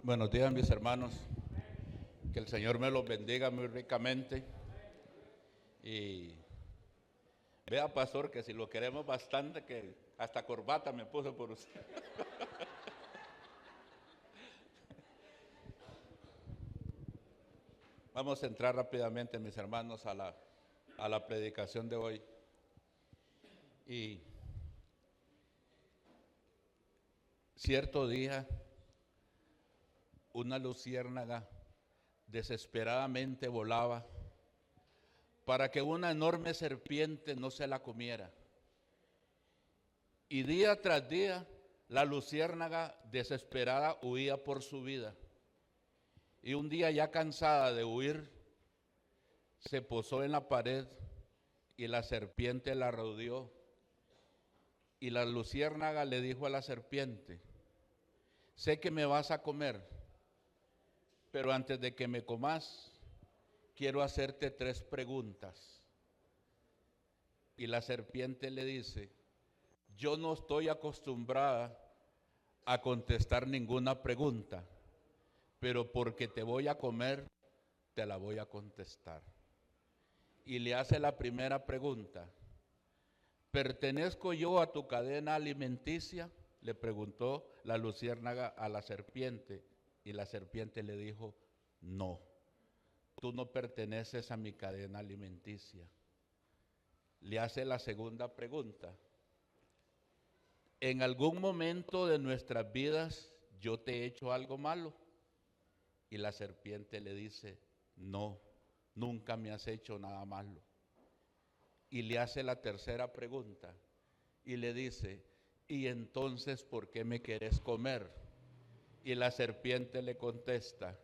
Buenos días, mis hermanos. Que el Señor me los bendiga muy ricamente. Y vea, pastor, que si lo queremos bastante, que hasta corbata me puso por usted. Vamos a entrar rápidamente, mis hermanos, a la predicación de hoy. Y cierto día, una luciérnaga desesperadamente volaba para que una enorme serpiente no se la comiera. Y día tras día, la luciérnaga desesperada huía por su vida. Y un día, ya cansada de huir, se posó en la pared y la serpiente la rodeó. Y la luciérnaga le dijo a la serpiente: sé que me vas a comer, pero antes de que me comas, quiero hacerte 3 preguntas. Y la serpiente le dice: yo no estoy acostumbrada a contestar ninguna pregunta, pero porque te voy a comer, te la voy a contestar. Y le hace la primera pregunta: ¿pertenezco yo a tu cadena alimenticia? Le preguntó la luciérnaga a la serpiente, y la serpiente le dijo: no, tú no perteneces a mi cadena alimenticia. Le hace la segunda pregunta: ¿en algún momento de nuestras vidas yo te he hecho algo malo? Y la serpiente le dice: no, nunca me has hecho nada malo. Y le hace la tercera pregunta y le dice: ¿y entonces por qué me querés comer? Y la serpiente le contesta: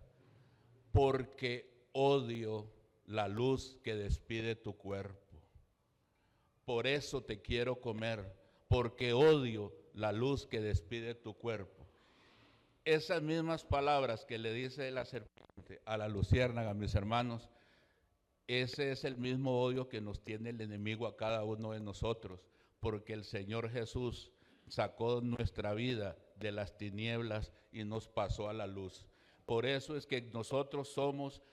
porque odio la luz que despide tu cuerpo. Por eso te quiero comer, porque odio la luz que despide tu cuerpo. Esas mismas palabras que le dice la serpiente a la luciérnaga, mis hermanos, ese es el mismo odio que nos tiene el enemigo a cada uno de nosotros, porque el Señor Jesús sacó nuestra vida de las tinieblas y nos pasó a la luz. Por eso es que nosotros somos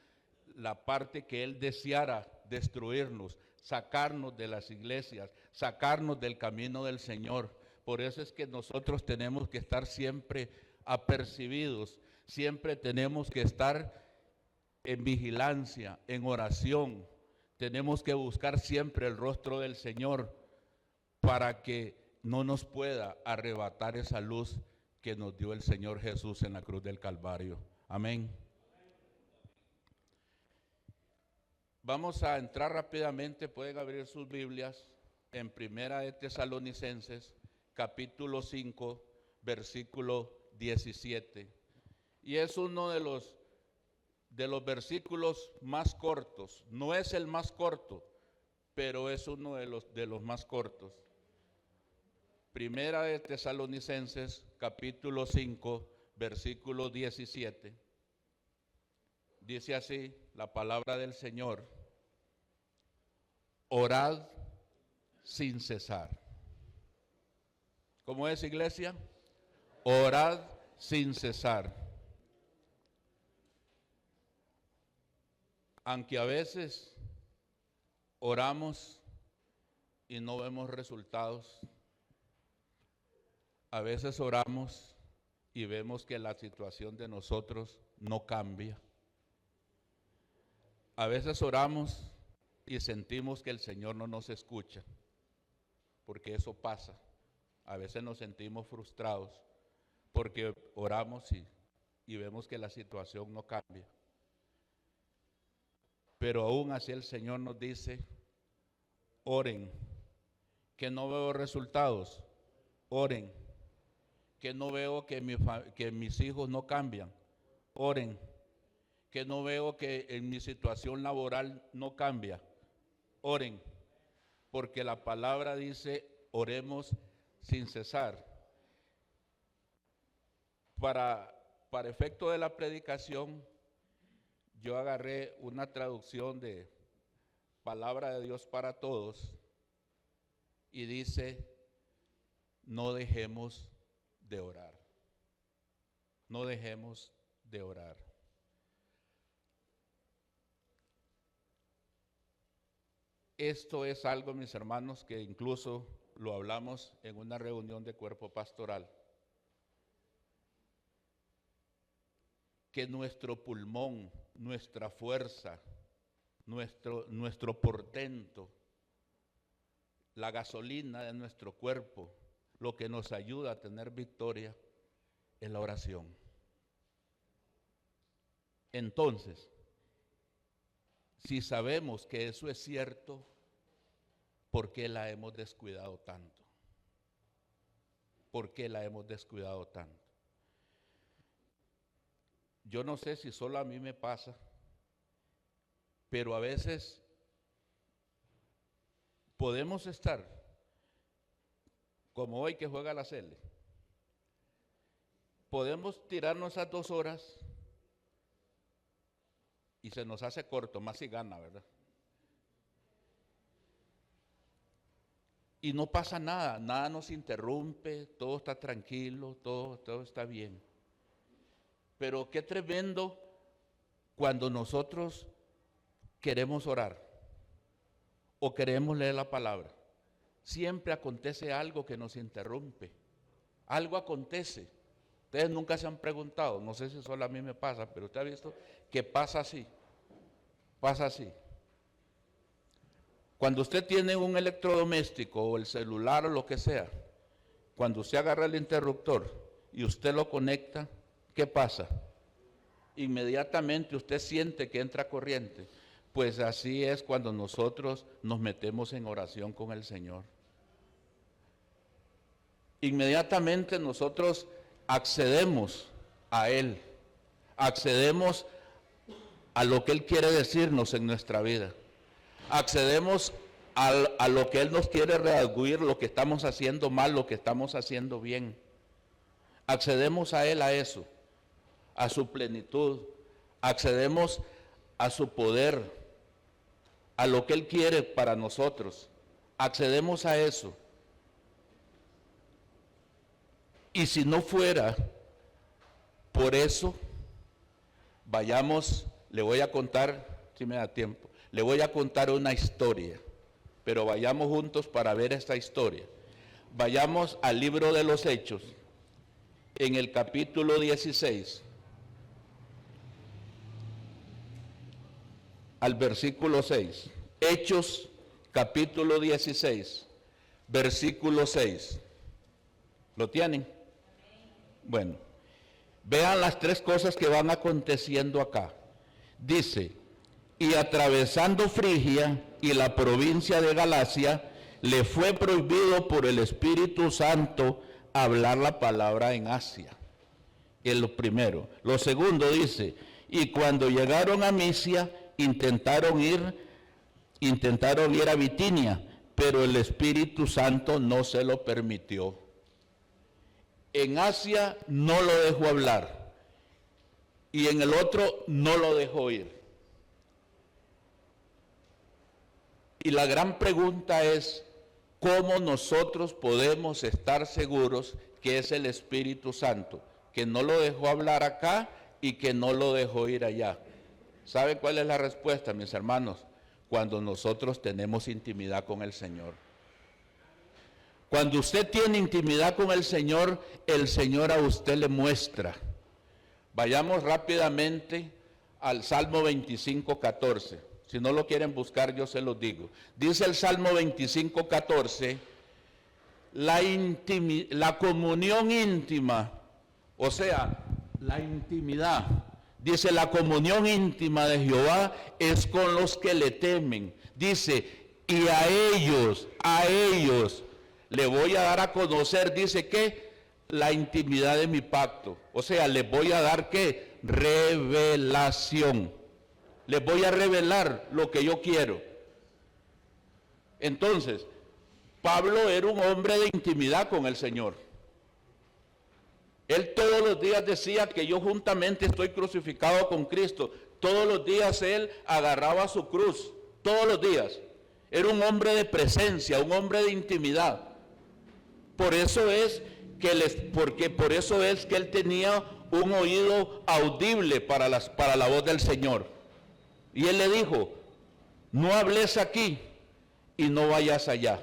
la parte que Él deseara destruirnos, sacarnos de las iglesias, sacarnos del camino del Señor. Por eso es que nosotros tenemos que estar siempre apercibidos, siempre tenemos que estar en vigilancia, en oración. Tenemos que buscar siempre el rostro del Señor para que no nos pueda arrebatar esa luz que nos dio el Señor Jesús en la cruz del Calvario. Amén. Vamos a entrar rápidamente, pueden abrir sus Biblias en Primera de Tesalonicenses, capítulo 5, versículo 17. Y es uno de los versículos más cortos. No es el más corto, pero es uno de los más cortos. Primera de Tesalonicenses, capítulo 5, versículo 17. Dice así la palabra del Señor: orad sin cesar. ¿Cómo es, iglesia? Orad sin cesar. Aunque a veces oramos y no vemos resultados, a veces oramos y vemos que la situación de nosotros no cambia. A veces oramos y sentimos que el Señor no nos escucha, porque eso pasa. A veces nos sentimos frustrados porque oramos y vemos que la situación no cambia. Pero aún así el Señor nos dice: oren. Que no veo resultados, oren. Que no veo que mis hijos no cambian, oren. Que no veo que en mi situación laboral no cambia, oren. Porque la palabra dice: oremos sin cesar. Para efecto de la predicación, yo agarré una traducción de Palabra de Dios para Todos y dice: no dejemos de orar. No dejemos de orar. Esto es algo, mis hermanos, que incluso lo hablamos en una reunión de cuerpo pastoral, que nuestro pulmón, nuestra fuerza, nuestro portento, la gasolina de nuestro cuerpo, lo que nos ayuda a tener victoria es la oración. Entonces, si sabemos que eso es cierto, ¿por qué la hemos descuidado tanto? ¿Por qué la hemos descuidado tanto? Yo no sé si solo a mí me pasa, pero a veces podemos estar, como hoy que juega la Cele, podemos tirarnos esas 2 horas y se nos hace corto, más si gana, ¿verdad? Y no pasa nada, nada nos interrumpe, todo está tranquilo, todo está bien. Pero qué tremendo cuando nosotros queremos orar o queremos leer la palabra. Siempre acontece algo que nos interrumpe. Algo acontece. Ustedes nunca se han preguntado, no sé si solo a mí me pasa, pero usted ha visto que pasa así. Pasa así. Cuando usted tiene un electrodoméstico o el celular o lo que sea, cuando usted agarra el interruptor y usted lo conecta, ¿qué pasa? Inmediatamente usted siente que entra corriente. Pues así es cuando nosotros nos metemos en oración con el Señor. Inmediatamente nosotros accedemos a Él, accedemos a lo que Él quiere decirnos en nuestra vida, accedemos a lo que Él nos quiere redarguir, lo que estamos haciendo mal, lo que estamos haciendo bien. Accedemos a Él, a eso, a su plenitud, accedemos a su poder, a lo que Él quiere para nosotros, accedemos a eso. Y si no fuera por eso, vayamos, le voy a contar, si me da tiempo, le voy a contar una historia, pero vayamos juntos para ver esta historia. Vayamos al libro de los Hechos, en el capítulo 16, al versículo 6. Hechos, capítulo 16, versículo 6. ¿Lo tienen? Bueno, vean las 3 cosas que van aconteciendo acá. Dice, y atravesando Frigia y la provincia de Galacia, le fue prohibido por el Espíritu Santo hablar la palabra en Asia. Es lo primero. Lo segundo dice, y cuando llegaron a Misia, intentaron ir a Bitinia, pero el Espíritu Santo no se lo permitió. En Asia no lo dejó hablar y en el otro no lo dejó ir. Y la gran pregunta es, ¿cómo nosotros podemos estar seguros que es el Espíritu Santo, que no lo dejó hablar acá y que no lo dejó ir allá? ¿Sabe cuál es la respuesta, mis hermanos? Cuando nosotros tenemos intimidad con el Señor. Cuando usted tiene intimidad con el Señor a usted le muestra. Vayamos rápidamente al Salmo 25, 14. Si no lo quieren buscar, yo se los digo. Dice el Salmo 25, 14, la comunión íntima, o sea, la intimidad. Dice, la comunión íntima de Jehová es con los que le temen. Dice, y a ellos le voy a dar a conocer, dice que la intimidad de mi pacto. O sea, les voy a dar ¿qué? Revelación. Les voy a revelar lo que yo quiero. Entonces, Pablo era un hombre de intimidad con el Señor. Él todos los días decía que yo juntamente estoy crucificado con Cristo. Todos los días él agarraba su cruz. Todos los días. Era un hombre de presencia, un hombre de intimidad. Por eso es que él tenía un oído audible para la voz del Señor. Y él le dijo, no hables aquí y no vayas allá.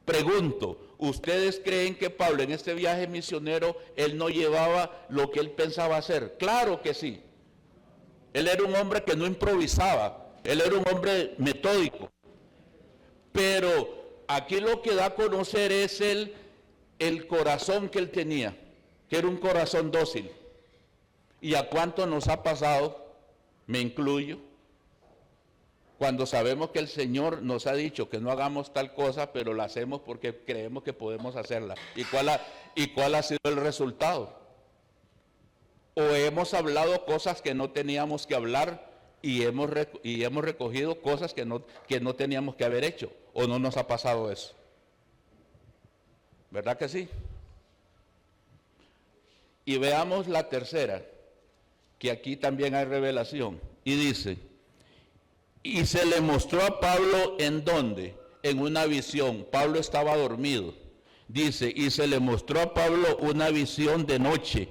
Pregunto, ¿ustedes creen que Pablo en este viaje misionero, él no llevaba lo que él pensaba hacer? Claro que sí. Él era un hombre que no improvisaba, él era un hombre metódico. Pero aquí lo que da a conocer es el corazón que él tenía, que era un corazón dócil. ¿Y a cuánto nos ha pasado? Me incluyo. Cuando sabemos que el Señor nos ha dicho que no hagamos tal cosa, pero la hacemos porque creemos que podemos hacerla. ¿Y cuál ha sido el resultado? O hemos hablado cosas que no teníamos que hablar y hemos recogido cosas que no teníamos que haber hecho. ¿O no nos ha pasado eso? ¿Verdad que sí? Y veamos la tercera, que aquí también hay revelación. Y dice, y se le mostró a Pablo ¿en dónde? En una visión. Pablo estaba dormido. Dice, y se le mostró a Pablo una visión de noche.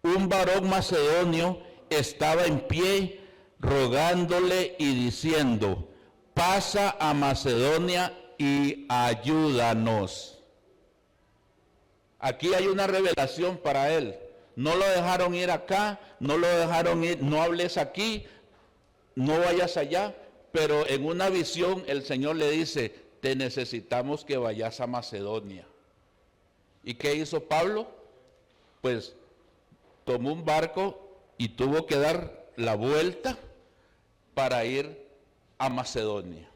Un varón macedonio estaba en pie rogándole y diciendo, pasa a Macedonia y ayúdanos. Aquí hay una revelación para él. No lo dejaron ir acá, no lo dejaron ir, no hables aquí, no vayas allá, pero en una visión el Señor le dice, te necesitamos que vayas a Macedonia. ¿Y qué hizo Pablo? Pues tomó un barco y tuvo que dar la vuelta para ir a Macedonia.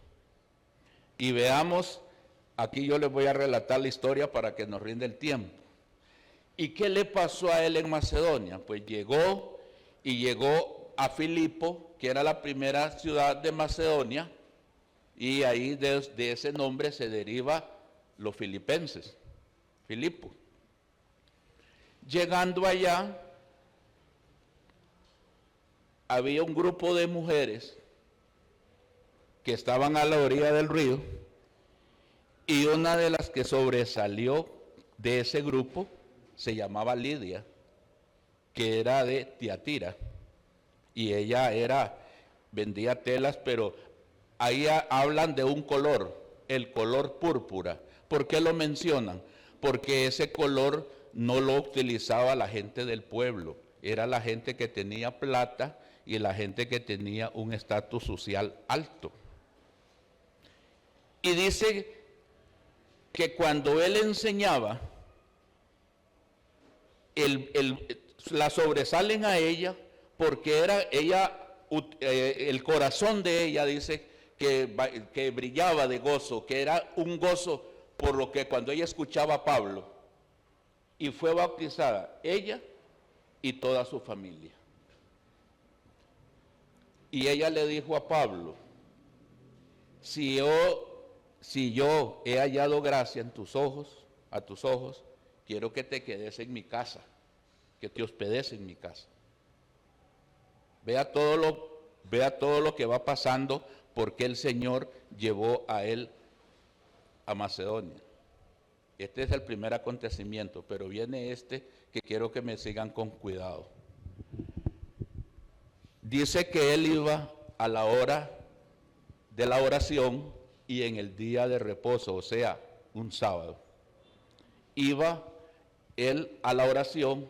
Y veamos, aquí yo les voy a relatar la historia para que nos rinde el tiempo. ¿Y qué le pasó a él en Macedonia? Pues llegó a Filipo, que era la primera ciudad de Macedonia, y ahí de ese nombre se deriva los filipenses, Filipo. Llegando allá, había un grupo de mujeres que estaban a la orilla del río, y una de las que sobresalió de ese grupo se llamaba Lidia, que era de Tiatira, y ella vendía telas, pero ahí hablan de un color, el color púrpura. ¿Por qué lo mencionan? Porque ese color no lo utilizaba la gente del pueblo, era la gente que tenía plata y la gente que tenía un estatus social alto. Y dice que cuando él enseñaba, la sobresalen a ella porque el corazón de ella dice que brillaba de gozo, que era un gozo por lo que cuando ella escuchaba a Pablo, y fue bautizada ella y toda su familia. Y ella le dijo a Pablo, si yo he hallado gracia en tus ojos, a tus ojos, quiero que te quedes en mi casa, que te hospedes en mi casa. Vea todo lo que va pasando, porque el Señor llevó a él a Macedonia. Este es el primer acontecimiento, pero viene que quiero que me sigan con cuidado. Dice que él iba a la hora de la oración y en el día de reposo, o sea, un sábado. Iba él a la oración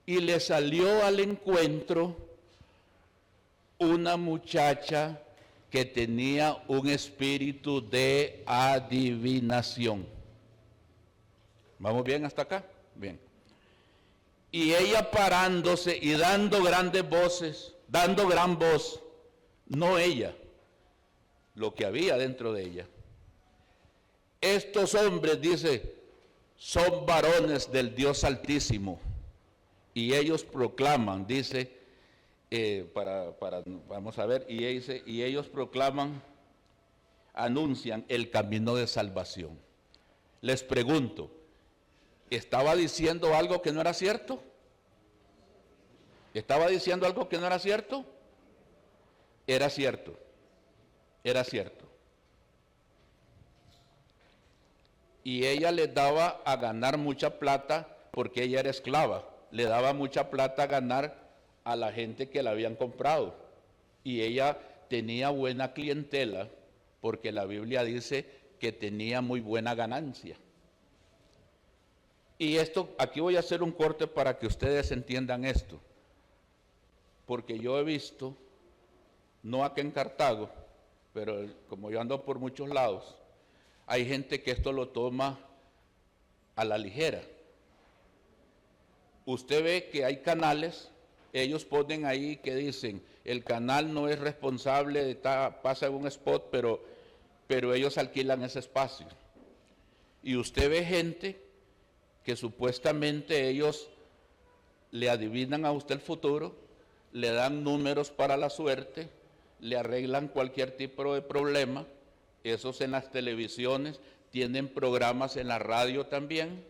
y le salió al encuentro una muchacha que tenía un espíritu de adivinación. ¿Vamos bien hasta acá? Bien. Y ella parándose y dando grandes voces, dando gran voz, no ella, lo que había dentro de ella. Estos hombres, dice, son varones del Dios Altísimo, y ellos proclaman, dice, vamos a ver, y ellos proclaman, anuncian el camino de salvación. Les pregunto, ¿estaba diciendo algo que no era cierto? ¿Estaba diciendo algo que no era cierto? Era cierto, era cierto. Y ella les daba a ganar mucha plata porque ella era esclava. le daba mucha plata a ganar a la gente que la habían comprado. Y ella tenía buena clientela porque la Biblia dice que tenía muy buena ganancia. Y esto, aquí voy a hacer un corte para que ustedes entiendan esto. Porque yo he visto, no aquí en Cartago, pero como yo ando por muchos lados, hay gente que esto lo toma a la ligera. Usted ve que hay canales, ellos ponen ahí que dicen, el canal no es responsable de pasa un spot, pero ellos alquilan ese espacio. Y usted ve gente que supuestamente ellos le adivinan a usted el futuro, le dan números para la suerte, le arreglan cualquier tipo de problema. Esos en las televisiones, tienen programas en la radio también.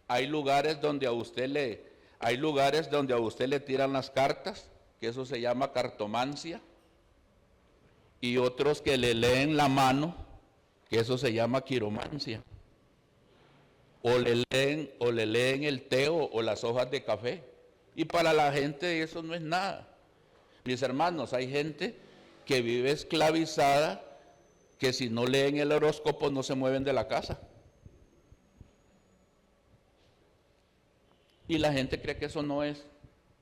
Hay lugares donde a usted le tiran las cartas, que eso se llama cartomancia, y otros que le leen la mano, que eso se llama quiromancia. O le leen el té o las hojas de café. Y para la gente eso no es nada. Mis hermanos, hay gente que vive esclavizada, que si no leen el horóscopo no se mueven de la casa. Y la gente cree que eso no es,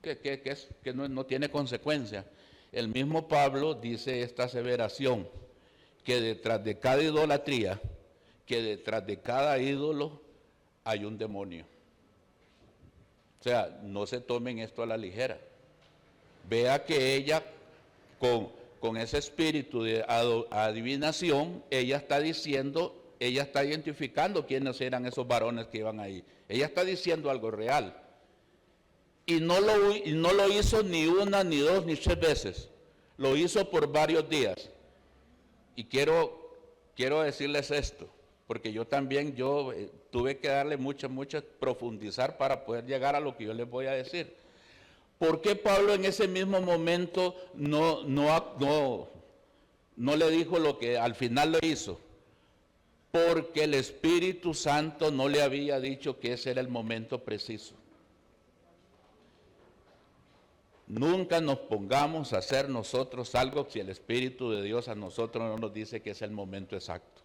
que no tiene consecuencia. El mismo Pablo dice esta aseveración, que detrás de cada idolatría, que detrás de cada ídolo hay un demonio. O sea, no se tomen esto a la ligera. Vea que ella, con ese espíritu de adivinación, ella está identificando quiénes eran esos varones que iban ahí. Ella está diciendo algo real. Y no lo hizo ni una, ni dos, ni 3 veces. Lo hizo por varios días. Y quiero decirles esto, porque yo también tuve que darle mucho profundizar para poder llegar a lo que yo les voy a decir. ¿Por qué Pablo en ese mismo momento no le dijo lo que al final lo hizo? Porque el Espíritu Santo no le había dicho que ese era el momento preciso. Nunca nos pongamos a hacer nosotros algo si el Espíritu de Dios a nosotros no nos dice que es el momento exacto.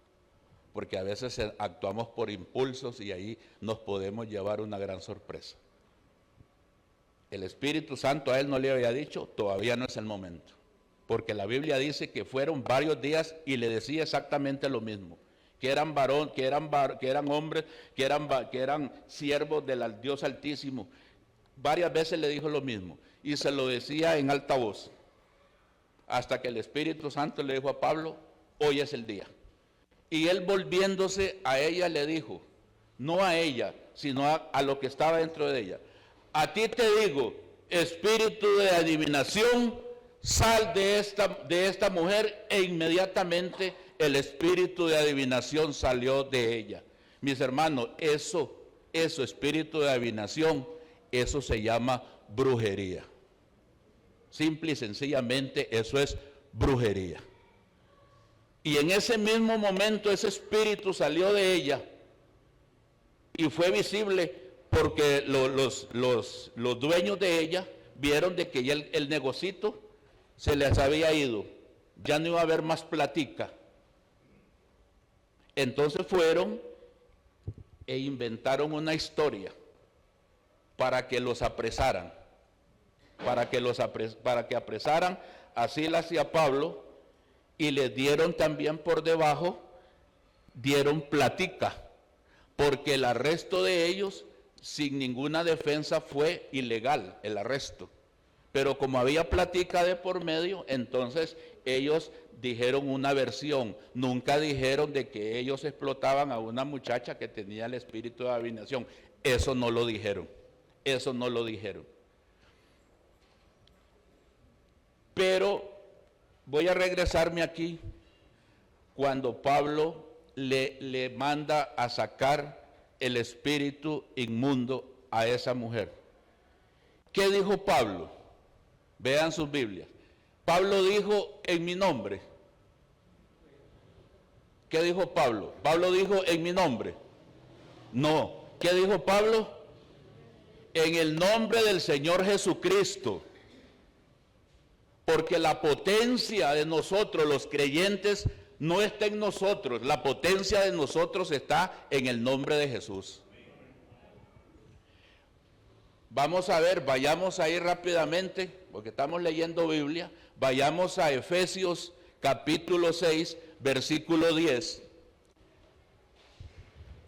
Porque a veces actuamos por impulsos y ahí nos podemos llevar una gran sorpresa. El Espíritu Santo a él no le había dicho, todavía no es el momento. Porque la Biblia dice que fueron varios días y le decía exactamente lo mismo. Que eran hombres, que eran siervos del Dios Altísimo. Varias veces le dijo lo mismo y se lo decía en alta voz. Hasta que el Espíritu Santo le dijo a Pablo, hoy es el día. Y él volviéndose a ella le dijo, no a ella, sino a lo que estaba dentro de ella. A ti te digo, espíritu de adivinación, sal de esta mujer, e inmediatamente el espíritu de adivinación salió de ella. Mis hermanos, eso, espíritu de adivinación, eso se llama brujería. Simple y sencillamente eso es brujería. Y en ese mismo momento ese espíritu salió de ella y fue visible porque los dueños de ella vieron de que ya el negocito se les había ido, ya no iba a haber más platica. Entonces fueron e inventaron una historia para que los apresaran, para que apresaran a Silas y a Pablo, y les dieron también por debajo, dieron platica, porque el arresto de ellos sin ninguna defensa fue ilegal, el arresto. Pero como había platica de por medio, entonces ellos dijeron una versión, nunca dijeron de que ellos explotaban a una muchacha que tenía el espíritu de adivinación. Eso no lo dijeron. Pero voy a regresarme aquí cuando Pablo le manda a sacar el espíritu inmundo a esa mujer. ¿Qué dijo Pablo? Vean sus Biblias. Pablo dijo en mi nombre. ¿Qué dijo Pablo? Pablo dijo en mi nombre. No. ¿Qué dijo Pablo? en el nombre del Señor Jesucristo, porque la potencia de nosotros, los creyentes, no está en nosotros, la potencia de nosotros está en el nombre de Jesús. Vamos a ver, vayamos ahí rápidamente, porque estamos leyendo Biblia, vayamos a Efesios capítulo 6, versículo 10.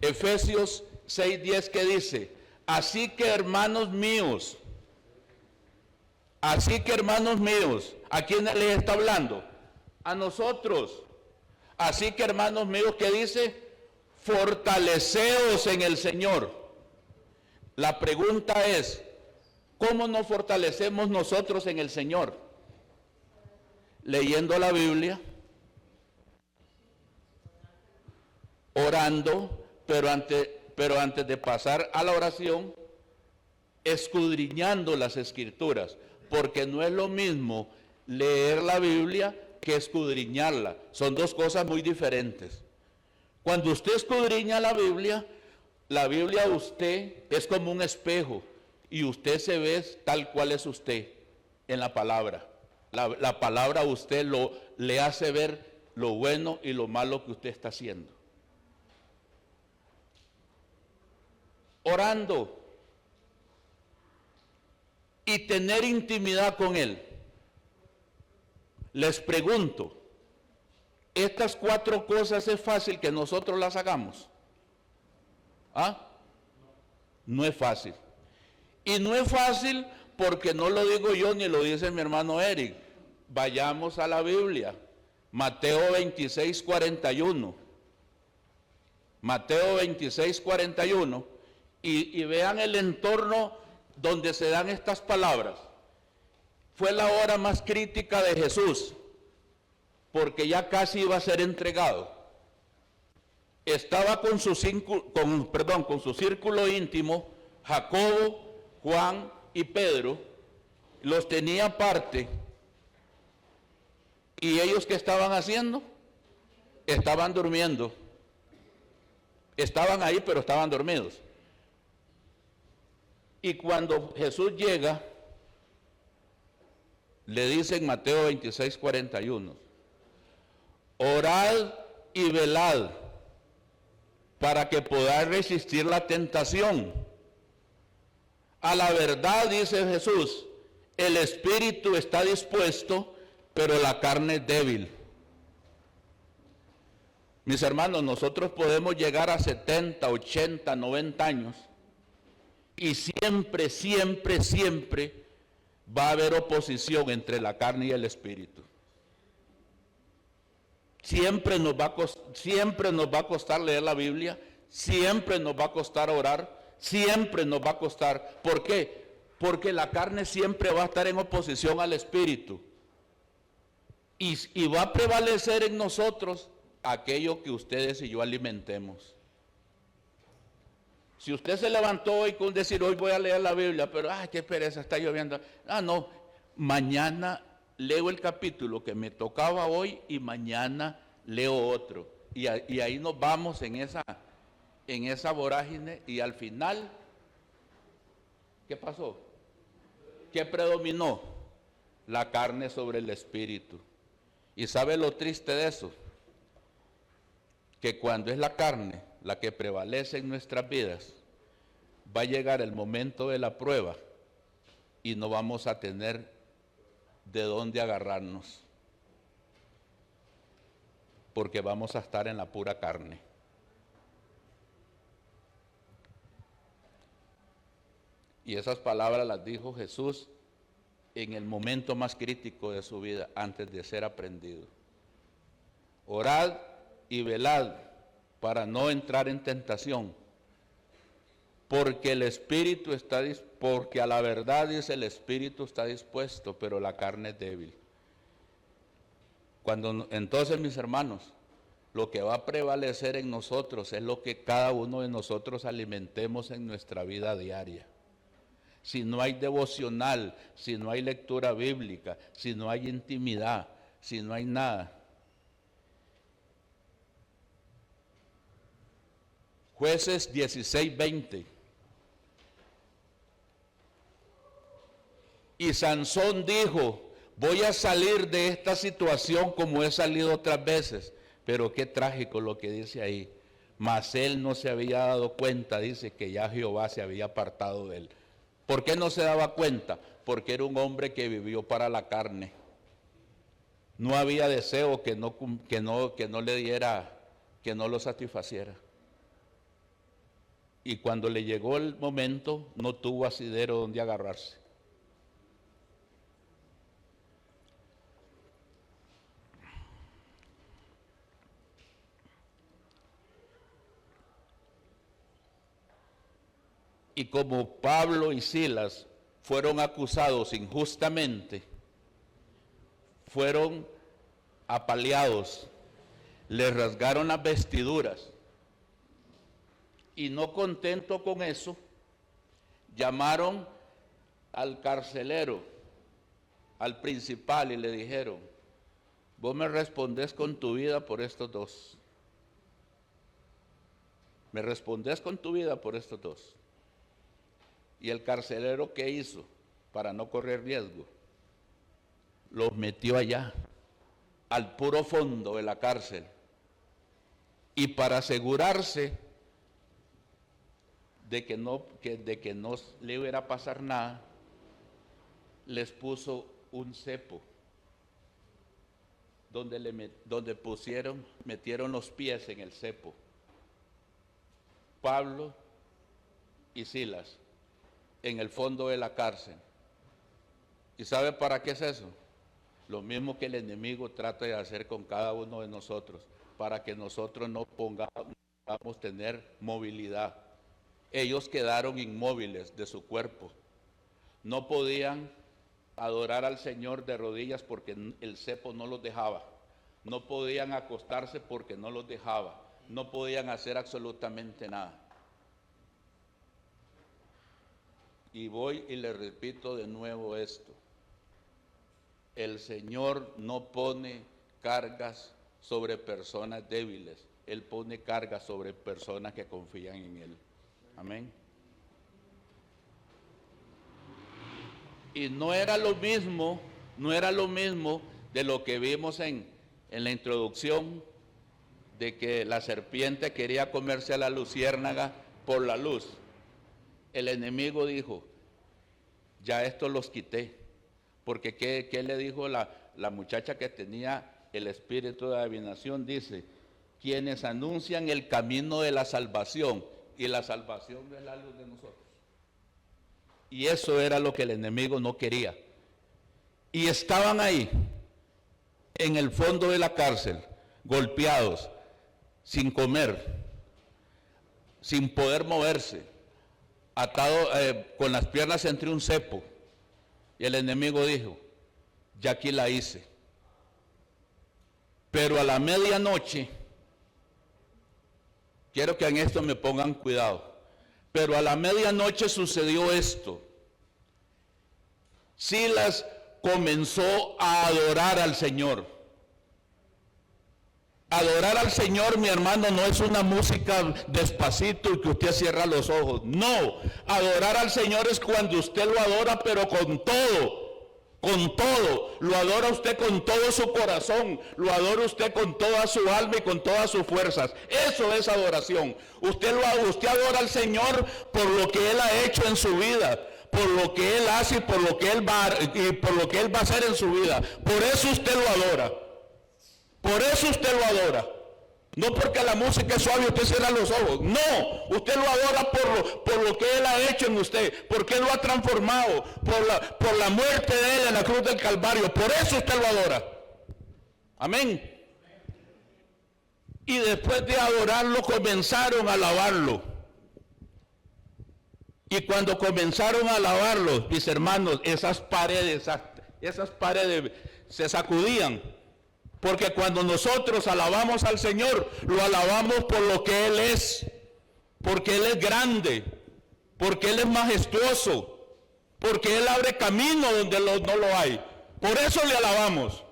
Efesios 6:10, que dice: así que hermanos míos, ¿a quién les está hablando? A nosotros. Así que hermanos míos, ¿qué dice? Fortaleceos en el Señor. La pregunta es, ¿cómo nos fortalecemos nosotros en el Señor? Leyendo la Biblia, orando, pero antes de pasar a la oración, escudriñando las Escrituras, porque no es lo mismo leer la Biblia que escudriñarla. Son dos cosas muy diferentes. Cuando usted escudriña la Biblia a usted es como un espejo y usted se ve tal cual es usted en la palabra. La palabra a usted le hace ver lo bueno y lo malo que usted está haciendo. Orando y tener intimidad con Él. Les pregunto, estas 4 cosas es fácil que nosotros las hagamos. ¿Ah? No es fácil. Y no es fácil porque no lo digo yo ni lo dice mi hermano Eric. Vayamos a la Biblia. Mateo 26, 41. Mateo 26, 41. Y vean el entorno donde se dan estas palabras. Fue la hora más crítica de Jesús, porque ya casi iba a ser entregado. Estaba con su círculo íntimo, Jacobo, Juan y Pedro, los tenía aparte. ¿Y ellos qué estaban haciendo? Estaban durmiendo. Estaban ahí, pero estaban dormidos. Y cuando Jesús llega, le dice en Mateo 26, 41, orad y velad para que podáis resistir la tentación. A la verdad, dice Jesús, el espíritu está dispuesto, pero la carne es débil. Mis hermanos, nosotros podemos llegar a 70, 80, 90 años y siempre, siempre, siempre va a haber oposición entre la carne y el espíritu. Siempre nos va a costar leer la Biblia, siempre nos va a costar orar, siempre nos va a costar. ¿Por qué? Porque la carne siempre va a estar en oposición al espíritu. Y va a prevalecer en nosotros aquello que ustedes y yo alimentemos. Si usted se levantó hoy con decir, hoy voy a leer la Biblia, pero qué pereza, está lloviendo. No, mañana leo el capítulo que me tocaba hoy y mañana leo otro. Y ahí nos vamos en esa vorágine y al final, ¿qué pasó? ¿Qué predominó? La carne sobre el espíritu. ¿Y sabe lo triste de eso? Que cuando es la carne la que prevalece en nuestras vidas, va a llegar el momento de la prueba y no vamos a tener de dónde agarrarnos, porque vamos a estar en la pura carne. Y esas palabras las dijo Jesús en el momento más crítico de su vida, antes de ser aprendido. Orad y velad para no entrar en tentación, porque el espíritu porque a la verdad, dice, el espíritu está dispuesto, pero la carne es débil. Entonces, mis hermanos, lo que va a prevalecer en nosotros es lo que cada uno de nosotros alimentemos en nuestra vida diaria. Si no hay devocional, si no hay lectura bíblica, si no hay intimidad, si no hay nada. Jueces 16:20. Y Sansón dijo, voy a salir de esta situación como he salido otras veces. Pero qué trágico lo que dice ahí. Mas él no se había dado cuenta, dice, que ya Jehová se había apartado de él. ¿Por qué no se daba cuenta? Porque era un hombre que vivió para la carne. No había deseo que no le diera, que no lo satisfaciera. Y cuando le llegó el momento, no tuvo asidero donde agarrarse. Y como Pablo y Silas fueron acusados injustamente, fueron apaleados, les rasgaron las vestiduras, y no contento con eso, llamaron al carcelero, al principal, y le dijeron, vos me respondés con tu vida por estos dos. Me respondés con tu vida por estos dos. Y el carcelero, ¿qué hizo? Para no correr riesgo, los metió allá, al puro fondo de la cárcel. Y para asegurarse de que no le iba a pasar nada, les puso un cepo, donde metieron los pies en el cepo. Pablo y Silas en el fondo de la cárcel. ¿Y sabe para qué es eso? Lo mismo que el enemigo trata de hacer con cada uno de nosotros, para que nosotros no podamos tener movilidad. Ellos quedaron inmóviles de su cuerpo. No podían adorar al Señor de rodillas porque el cepo no los dejaba. No podían acostarse porque no los dejaba. No podían hacer absolutamente nada. Y voy y le repito de nuevo esto. El Señor no pone cargas sobre personas débiles. Él pone cargas sobre personas que confían en Él. Amén. Y no era lo mismo de lo que vimos en la introducción, de que la serpiente quería comerse a la luciérnaga por la luz. El enemigo dijo, ya estos los quité, porque ¿qué le dijo la muchacha que tenía el espíritu de adivinación? Dice, quienes anuncian el camino de la salvación, y la salvación no es la luz de nosotros. Y eso era lo que el enemigo no quería. Y estaban ahí, en el fondo de la cárcel, golpeados, sin comer, sin poder moverse, atados con las piernas entre un cepo. Y el enemigo dijo, ya aquí la hice. Pero a la medianoche, quiero que en esto me pongan cuidado, pero a la medianoche sucedió esto. Silas comenzó a adorar al Señor. Adorar al Señor, mi hermano, no es una música despacito y que usted cierra los ojos. No, adorar al Señor es cuando usted lo adora, pero con todo. Con todo, lo adora usted con todo su corazón, lo adora usted con toda su alma y con todas sus fuerzas. Eso es adoración. Usted adora al Señor por lo que Él ha hecho en su vida, por lo que Él hace y por lo que Él va a hacer en su vida. Por eso usted lo adora. Por eso usted lo adora. No porque la música es suave y usted cierra los ojos. No, usted lo adora por lo que Él ha hecho en usted, porque Él lo ha transformado, por la muerte de Él en la cruz del Calvario. Por eso usted lo adora. Amén. Y después de adorarlo, comenzaron a alabarlo. Y cuando comenzaron a alabarlo, mis hermanos, esas paredes se sacudían. Porque cuando nosotros alabamos al Señor, lo alabamos por lo que Él es, porque Él es grande, porque Él es majestuoso, porque Él abre camino donde no lo hay. Por eso le alabamos.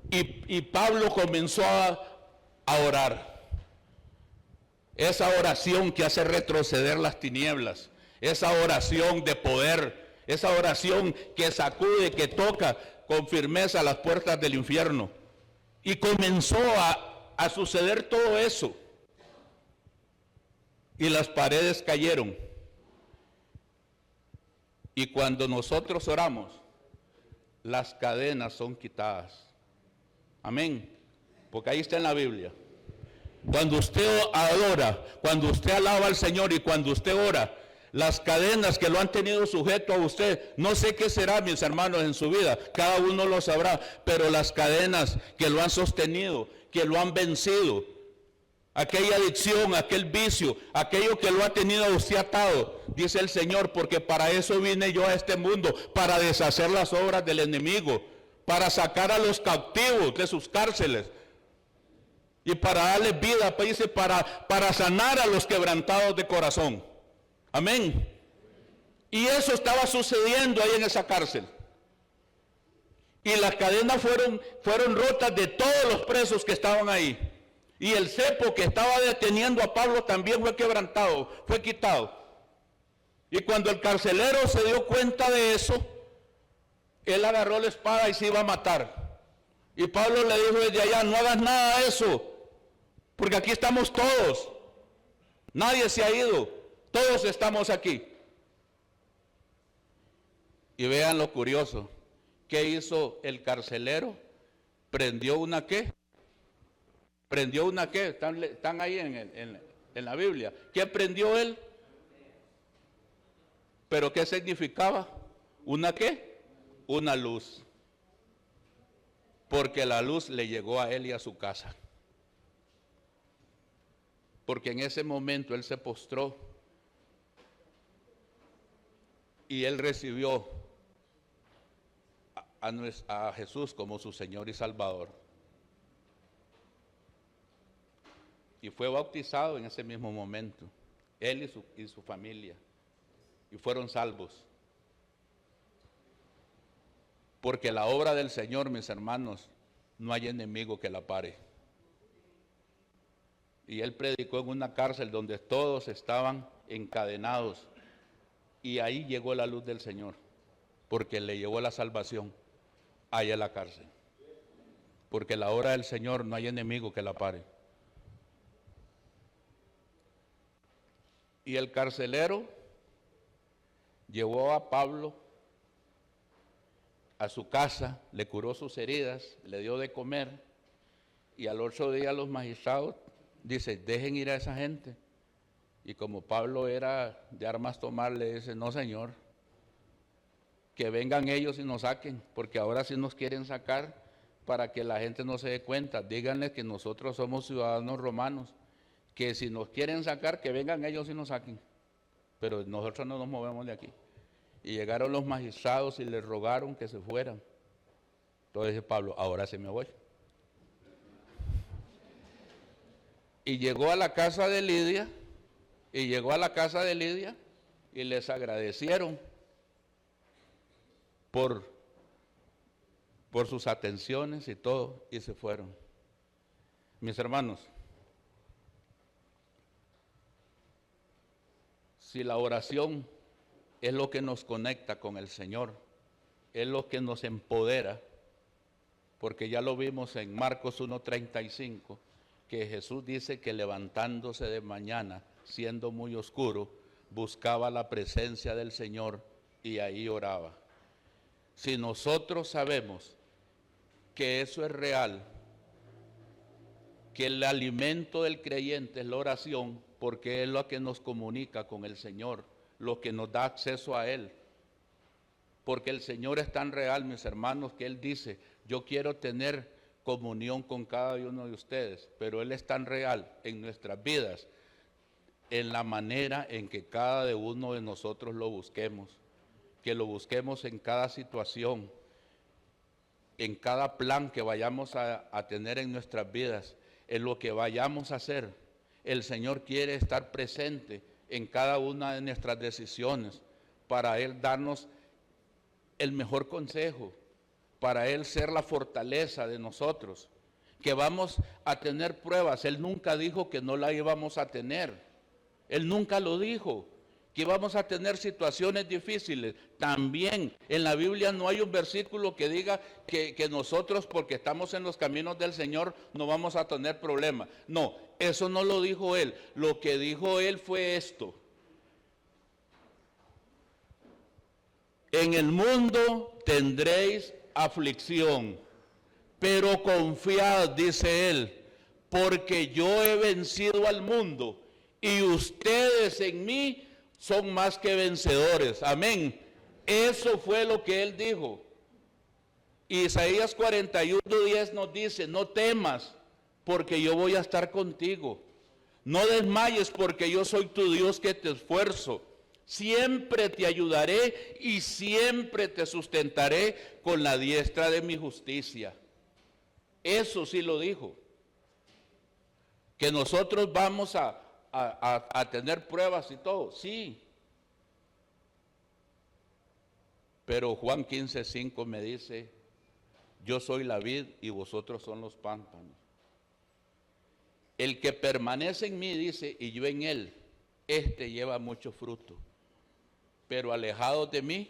Y Pablo comenzó a orar. Esa oración que hace retroceder las tinieblas, esa oración de poder, esa oración que sacude, que toca con firmeza las puertas del infierno. Y comenzó a suceder todo eso. Y las paredes cayeron. Y cuando nosotros oramos, las cadenas son quitadas. Amén. Porque ahí está en la Biblia. Cuando usted adora, cuando usted alaba al Señor y cuando usted ora, las cadenas que lo han tenido sujeto a usted, no sé qué será, mis hermanos, en su vida, cada uno lo sabrá, pero las cadenas que lo han sostenido, que lo han vencido, aquella adicción, aquel vicio, aquello que lo ha tenido a usted atado, dice el Señor, porque para eso vine yo a este mundo, para deshacer las obras del enemigo, para sacar a los cautivos de sus cárceles y para darles vida, dice, para sanar a los quebrantados de corazón. Amén. Y eso estaba sucediendo ahí en esa cárcel. Y las cadenas fueron rotas de todos los presos que estaban ahí. Y el cepo que estaba deteniendo a Pablo también fue quebrantado, fue quitado. Y cuando el carcelero se dio cuenta de eso, él agarró la espada y se iba a matar. Y Pablo le dijo desde allá, no hagas nada de eso, porque aquí estamos todos. Nadie se ha ido, todos estamos aquí. Y vean lo curioso, ¿qué hizo el carcelero? ¿Prendió una qué? ¿Prendió una qué? Están ahí en la Biblia. ¿Qué prendió él? ¿Pero qué significaba? ¿Una qué? Una luz. Porque la luz le llegó a él y a su casa. Porque en ese momento él se postró y él recibió a Jesús como su Señor y Salvador. Y fue bautizado en ese mismo momento, él y su familia, y fueron salvos. Porque la obra del Señor, mis hermanos, no hay enemigo que la pare. Y él predicó en una cárcel donde todos estaban encadenados, y ahí llegó la luz del Señor, porque le llevó la salvación allá en la cárcel. Porque la obra del Señor no hay enemigo que la pare. Y el carcelero llevó a Pablo a su casa, le curó sus heridas, le dio de comer, y al otro día los magistrados dicen, dejen ir a esa gente. Y como Pablo era de armas tomar, le dice, no señor, que vengan ellos y nos saquen, porque ahora sí nos quieren sacar para que la gente no se dé cuenta. Díganles que nosotros somos ciudadanos romanos, que si nos quieren sacar, que vengan ellos y nos saquen, pero nosotros no nos movemos de aquí. Y llegaron los magistrados y les rogaron que se fueran. Entonces dice Pablo, ahora sí me voy. Y llegó a la casa de Lidia, y les agradecieron por sus atenciones y todo, y se fueron. Mis hermanos, si la oración es lo que nos conecta con el Señor, es lo que nos empodera, porque ya lo vimos en Marcos 1:35, que Jesús dice que levantándose de mañana, siendo muy oscuro, buscaba la presencia del Señor y ahí oraba. Si nosotros sabemos que eso es real, que el alimento del creyente es la oración, porque es lo que nos comunica con el Señor, lo que nos da acceso a Él. Porque el Señor es tan real, mis hermanos, que Él dice, yo quiero tener comunión con cada uno de ustedes, pero Él es tan real en nuestras vidas, en la manera en que cada uno de nosotros lo busquemos, que lo busquemos en cada situación, en cada plan que vayamos a tener en nuestras vidas, en lo que vayamos a hacer. El Señor quiere estar presente en cada una de nuestras decisiones para Él darnos el mejor consejo, para Él ser la fortaleza de nosotros, que vamos a tener pruebas. Él nunca dijo que no la íbamos a tener. Él nunca lo dijo, que vamos a tener situaciones difíciles. También en la Biblia no hay un versículo que diga que nosotros, porque estamos en los caminos del Señor, no vamos a tener problemas. No, eso no lo dijo Él. Lo que dijo Él fue esto. En el mundo tendréis aflicción, pero confiad, dice Él, porque yo he vencido al mundo y ustedes en mí son más que vencedores. Amén. Eso fue lo que Él dijo. Isaías 41:10 nos dice, no temas, porque yo voy a estar contigo. No desmayes, porque yo soy tu Dios que te esfuerzo. Siempre te ayudaré y siempre te sustentaré con la diestra de mi justicia. Eso sí lo dijo. Que nosotros vamos a tener pruebas y todo, sí. Pero Juan 15:5 me dice, yo soy la vid y vosotros son los pámpanos. El que permanece en mí, dice, y yo en él, este lleva mucho fruto. Pero alejados de mí,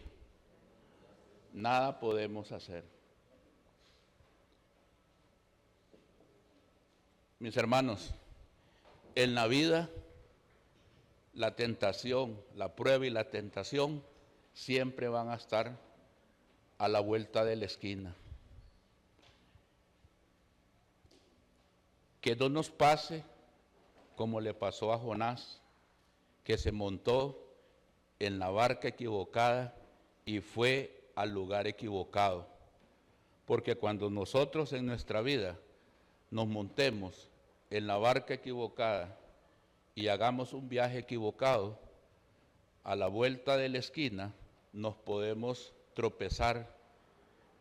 nada podemos hacer. Mis hermanos, en la vida, la tentación, la prueba y la tentación siempre van a estar a la vuelta de la esquina. Que no nos pase como le pasó a Jonás, que se montó en la barca equivocada y fue al lugar equivocado. Porque cuando nosotros en nuestra vida nos montemos en la barca equivocada y hagamos un viaje equivocado, a la vuelta de la esquina nos podemos tropezar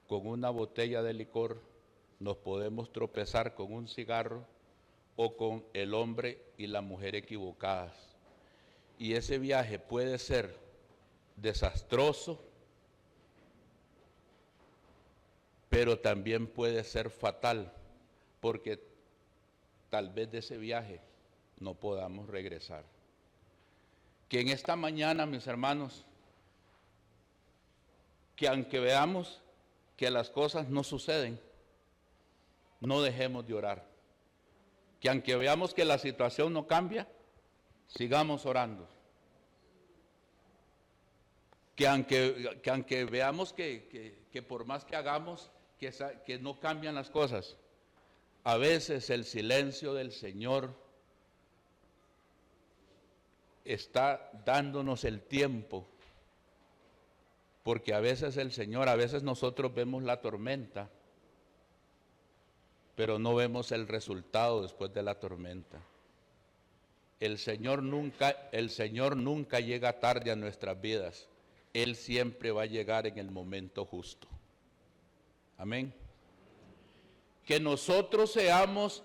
con una botella de licor, nos podemos tropezar con un cigarro o con el hombre y la mujer equivocadas. Y ese viaje puede ser desastroso, pero también puede ser fatal, porque tal vez de ese viaje no podamos regresar. Que en esta mañana, mis hermanos, que aunque veamos que las cosas no suceden, no dejemos de orar. Que aunque veamos que la situación no cambia, sigamos orando. Que aunque veamos que por más que hagamos, que no cambian las cosas, a veces el silencio del Señor está dándonos el tiempo, porque a veces el Señor, a veces nosotros vemos la tormenta, pero no vemos el resultado después de la tormenta. El Señor nunca llega tarde a nuestras vidas. Él siempre va a llegar en el momento justo. Amén. Que nosotros seamos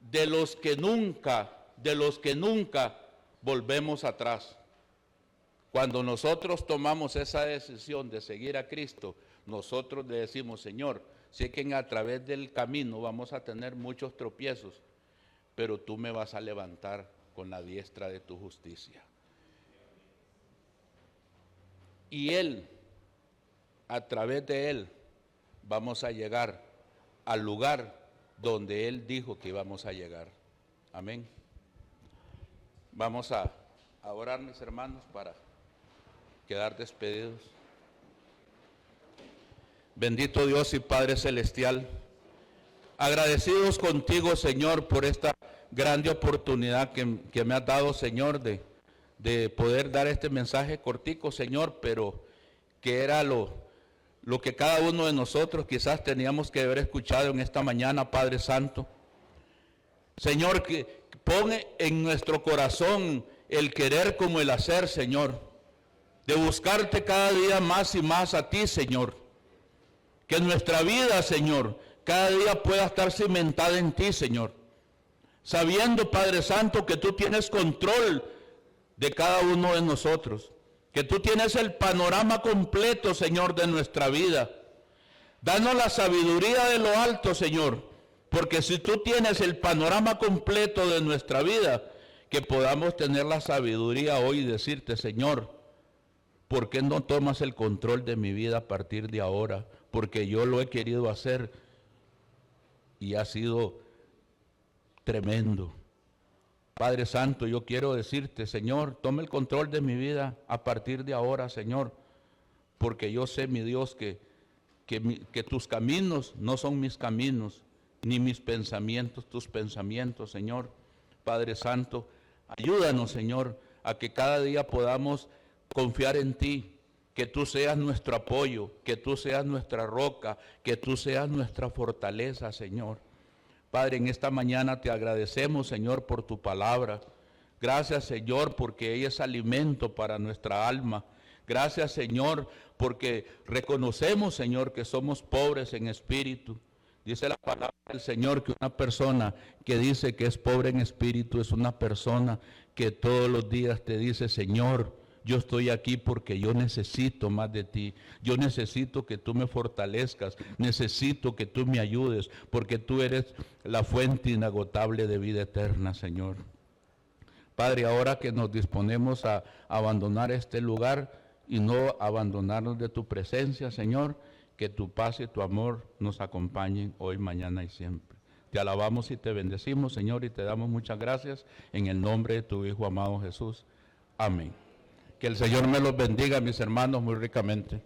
de los que nunca volvemos atrás. Cuando nosotros tomamos esa decisión de seguir a Cristo, nosotros le decimos, Señor, sé que a través del camino vamos a tener muchos tropiezos, pero tú me vas a levantar con la diestra de tu justicia. Y Él, a través de Él, vamos a llegar al lugar donde Él dijo que íbamos a llegar. Amén. Vamos a orar, mis hermanos, para quedar despedidos. Bendito Dios y Padre Celestial, agradecidos contigo, Señor, por esta grande oportunidad que me has dado, Señor, de poder dar este mensaje cortico, Señor, pero que era lo que cada uno de nosotros quizás teníamos que haber escuchado en esta mañana, Padre Santo. Señor, que pone en nuestro corazón el querer como el hacer, Señor, de buscarte cada día más y más a ti, Señor. Que nuestra vida, Señor, cada día pueda estar cimentada en ti, Señor. Sabiendo, Padre Santo, que tú tienes control de cada uno de nosotros. Que tú tienes el panorama completo, Señor, de nuestra vida. Danos la sabiduría de lo alto, Señor. Porque si tú tienes el panorama completo de nuestra vida, que podamos tener la sabiduría hoy y decirte, Señor, ¿por qué no tomas el control de mi vida a partir de ahora? Porque yo lo he querido hacer y ha sido tremendo. Padre Santo, yo quiero decirte, Señor, toma el control de mi vida a partir de ahora, Señor, porque yo sé, mi Dios, que tus caminos no son mis caminos, ni mis pensamientos, tus pensamientos, Señor. Padre Santo, ayúdanos, Señor, a que cada día podamos confiar en ti, que tú seas nuestro apoyo, que tú seas nuestra roca, que tú seas nuestra fortaleza, Señor. Padre, en esta mañana te agradecemos, Señor, por tu palabra. Gracias, Señor, porque ella es alimento para nuestra alma. Gracias, Señor, porque reconocemos, Señor, que somos pobres en espíritu. Dice la palabra del Señor que una persona que dice que es pobre en espíritu es una persona que todos los días te dice, Señor, yo estoy aquí porque yo necesito más de ti. Yo necesito que tú me fortalezcas. Necesito que tú me ayudes porque tú eres la fuente inagotable de vida eterna, Señor. Padre, ahora que nos disponemos a abandonar este lugar y no abandonarnos de tu presencia, Señor, que tu paz y tu amor nos acompañen hoy, mañana y siempre. Te alabamos y te bendecimos, Señor, y te damos muchas gracias en el nombre de tu Hijo amado Jesús. Amén. Que el Señor me los bendiga, mis hermanos, muy ricamente.